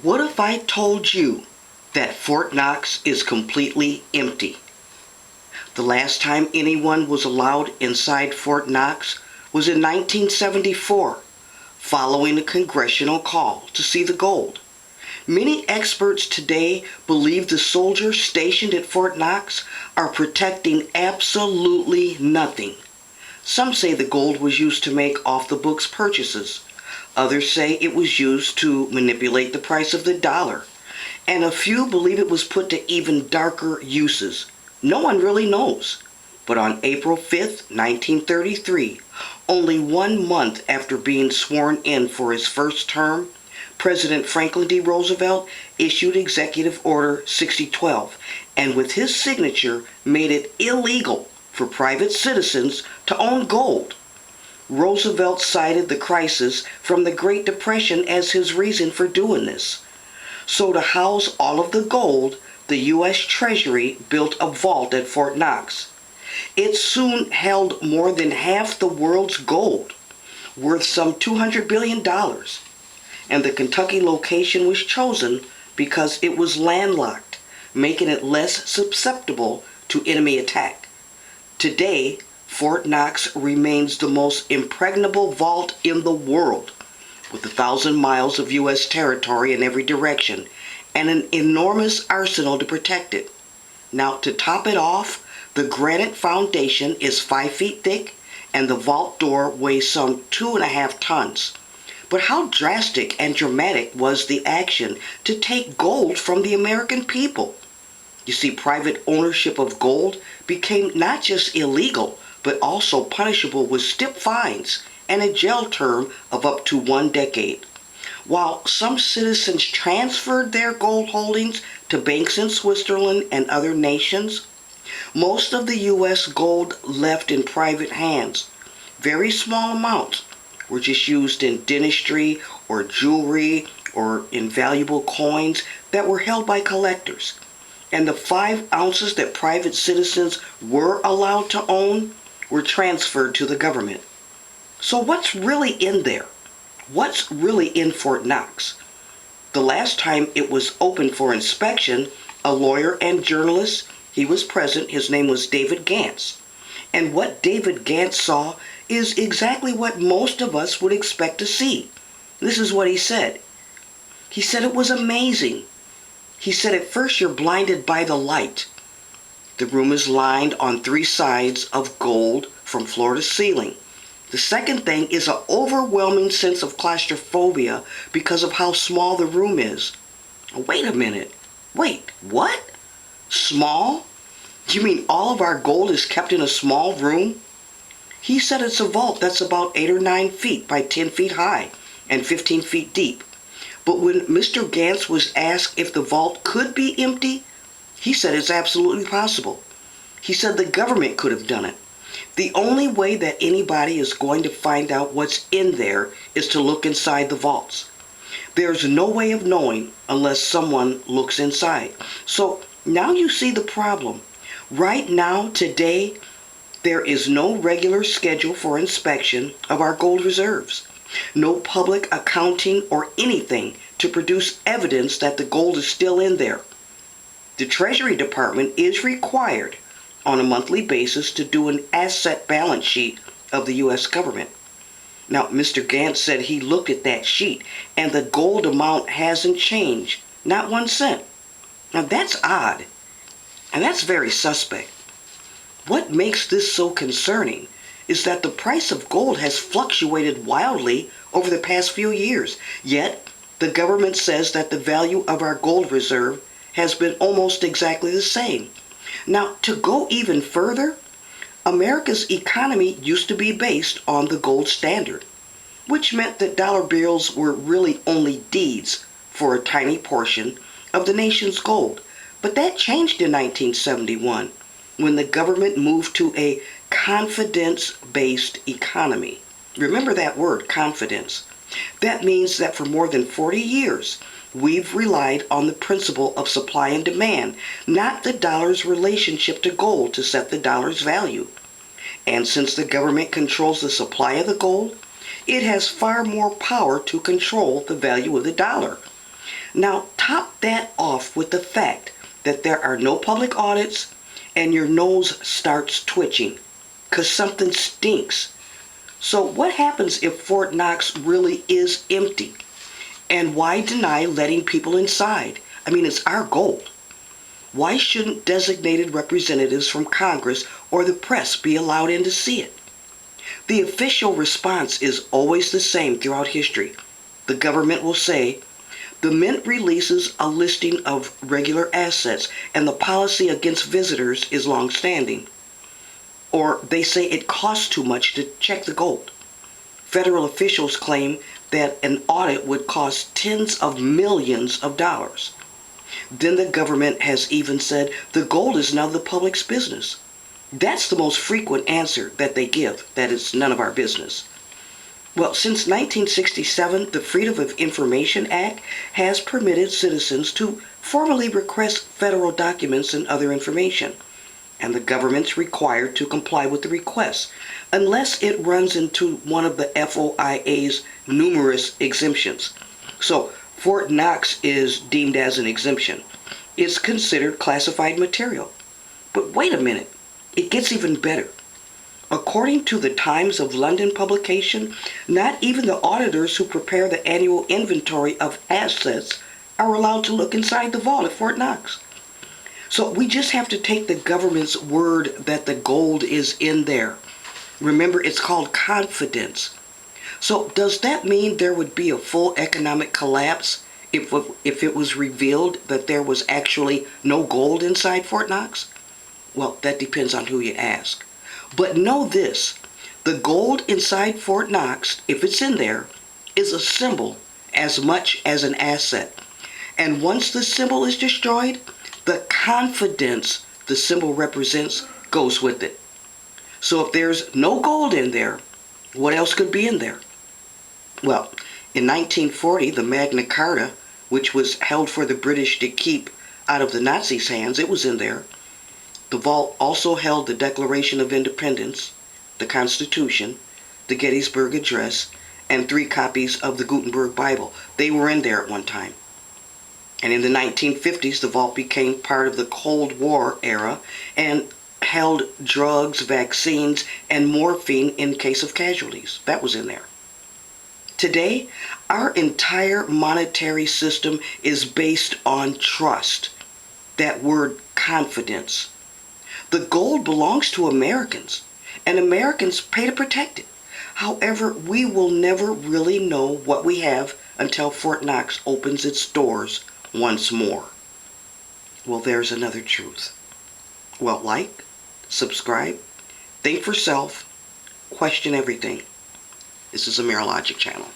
What if I told you that Fort Knox is completely empty? The last time anyone was allowed inside Fort Knox was in 1974, following a congressional call to see the gold. Many experts today believe the soldiers stationed at Fort Knox are protecting absolutely nothing. Some say the gold was used to make off-the-books purchases. Others say it was used to manipulate the price of the dollar. And a few believe it was put to even darker uses. No one really knows. But on April 5th, 1933, only 1 month after being sworn in for his first term, President Franklin D. Roosevelt issued Executive Order 6012, and with his signature made it illegal for private citizens to own gold. Roosevelt cited the crisis from the Great Depression as his reason for doing this. So to house all of the gold, the U.S. Treasury built a vault at Fort Knox. It soon held more than half the world's gold, worth some $200 billion. And the Kentucky location was chosen because it was landlocked, making it less susceptible to enemy attack. Today, Fort Knox remains the most impregnable vault in the world, with 1,000 miles of U.S. territory in every direction and an enormous arsenal to protect it. Now, to top it off, the granite foundation is 5 feet thick and the vault door weighs some 2.5 tons. But how drastic and dramatic was the action to take gold from the American people? You see, private ownership of gold became not just illegal, but also punishable with stiff fines and a jail term of up to 1 decade. While some citizens transferred their gold holdings to banks in Switzerland and other nations, most of the U.S. gold left in private hands. Very small amounts were just used in dentistry or jewelry or in valuable coins that were held by collectors. And the 5 ounces that private citizens were allowed to own were transferred to the government. So what's really in there? What's really in Fort Knox? The last time it was open for inspection, a lawyer and journalist, he was present, his name was David Gantz. And what David Gantz saw is exactly what most of us would expect to see. This is what he said. He said it was amazing. He said at first you're blinded by the light. The room is lined on 3 sides of gold from floor to ceiling. The second thing is an overwhelming sense of claustrophobia because of how small the room is. Wait a minute. Wait, what? Small? You mean all of our gold is kept in a small room? He said it's a vault that's about 8 or 9 feet by 10 feet high and 15 feet deep. But when Mr. Gantz was asked if the vault could be empty, he said it's absolutely possible. He said the government could have done it. The only way that anybody is going to find out what's in there is to look inside the vaults. There's no way of knowing unless someone looks inside. So now you see the problem. Right now, today, there is no regular schedule for inspection of our gold reserves. No public accounting or anything to produce evidence that the gold is still in there. The Treasury Department is required on a monthly basis to do an asset balance sheet of the U.S. government. Now, Mr. Gantz said he looked at that sheet and the gold amount hasn't changed, not 1 cent. Now that's odd, and that's very suspect. What makes this so concerning is that the price of gold has fluctuated wildly over the past few years, yet the government says that the value of our gold reserve has been almost exactly the same. Now, to go even further, America's economy used to be based on the gold standard, which meant that dollar bills were really only deeds for a tiny portion of the nation's gold. But that changed in 1971 when the government moved to a confidence-based economy. Remember that word, confidence. That means that for more than 40 years, we've relied on the principle of supply and demand, not the dollar's relationship to gold to set the dollar's value. And since the government controls the supply of the gold, it has far more power to control the value of the dollar. Now top that off with the fact that there are no public audits and your nose starts twitching because something stinks. So what happens if Fort Knox really is empty? And why deny letting people inside? I mean, it's our gold. Why shouldn't designated representatives from Congress or the press be allowed in to see it? The official response is always the same throughout history. The government will say, the Mint releases a listing of regular assets and the policy against visitors is long-standing. Or they say it costs too much to check the gold. Federal officials claim that an audit would cost tens of millions of dollars. Then the government has even said the gold is now the public's business. That's the most frequent answer that they give, that it's none of our business. Well, since 1967, the Freedom of Information Act has permitted citizens to formally request federal documents and other information, and the government's required to comply with the request, unless it runs into one of the FOIA's numerous exemptions. So, Fort Knox is deemed as an exemption. It's considered classified material. But wait a minute, it gets even better. According to the Times of London publication, not even the auditors who prepare the annual inventory of assets are allowed to look inside the vault at Fort Knox. So we just have to take the government's word that the gold is in there. Remember, it's called confidence. So does that mean there would be a full economic collapse if it was revealed that there was actually no gold inside Fort Knox? Well, that depends on who you ask. But know this, the gold inside Fort Knox, if it's in there, is a symbol as much as an asset. And once the symbol is destroyed, the confidence the symbol represents goes with it. So if there's no gold in there, what else could be in there? Well, in 1940, the Magna Carta, which was held for the British to keep out of the Nazis' hands, it was in there. The vault also held the Declaration of Independence, the Constitution, the Gettysburg Address, and 3 copies of the Gutenberg Bible. They were in there at one time. And in the 1950s, the vault became part of the Cold War era and held drugs, vaccines, and morphine in case of casualties. That was in there. Today, our entire monetary system is based on trust. That word, confidence. The gold belongs to Americans, and Americans pay to protect it. However, we will never really know what we have until Fort Knox opens its doors once more. Well, there's another truth. Well, like, subscribe, think for self, question everything. This is a Mirror Logic channel.